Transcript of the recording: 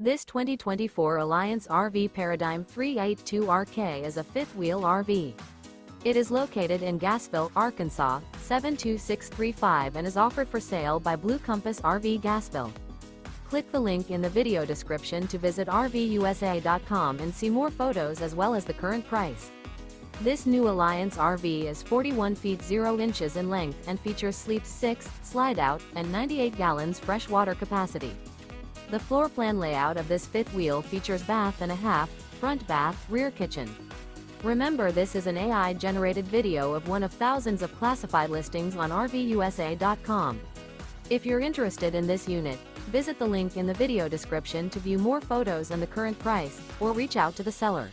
This 2024 Alliance RV Paradigm 382RK is a fifth-wheel RV. It is located in Gassville, Arkansas, 72635 and is offered for sale by Blue Compass RV Gassville. Click the link in the video description to visit RVUSA.com and see more photos as well as the current price. This new Alliance RV is 41 feet 0 inches in length and features sleeps 6, slide-out, and 98 gallons fresh water capacity. The floor plan layout of this fifth wheel features bath and a half, front bath, rear kitchen. Remember, this is an AI-generated video of one of thousands of classified listings on RVUSA.com. If you're interested in this unit, visit the link in the video description to view more photos and the current price, or reach out to the seller.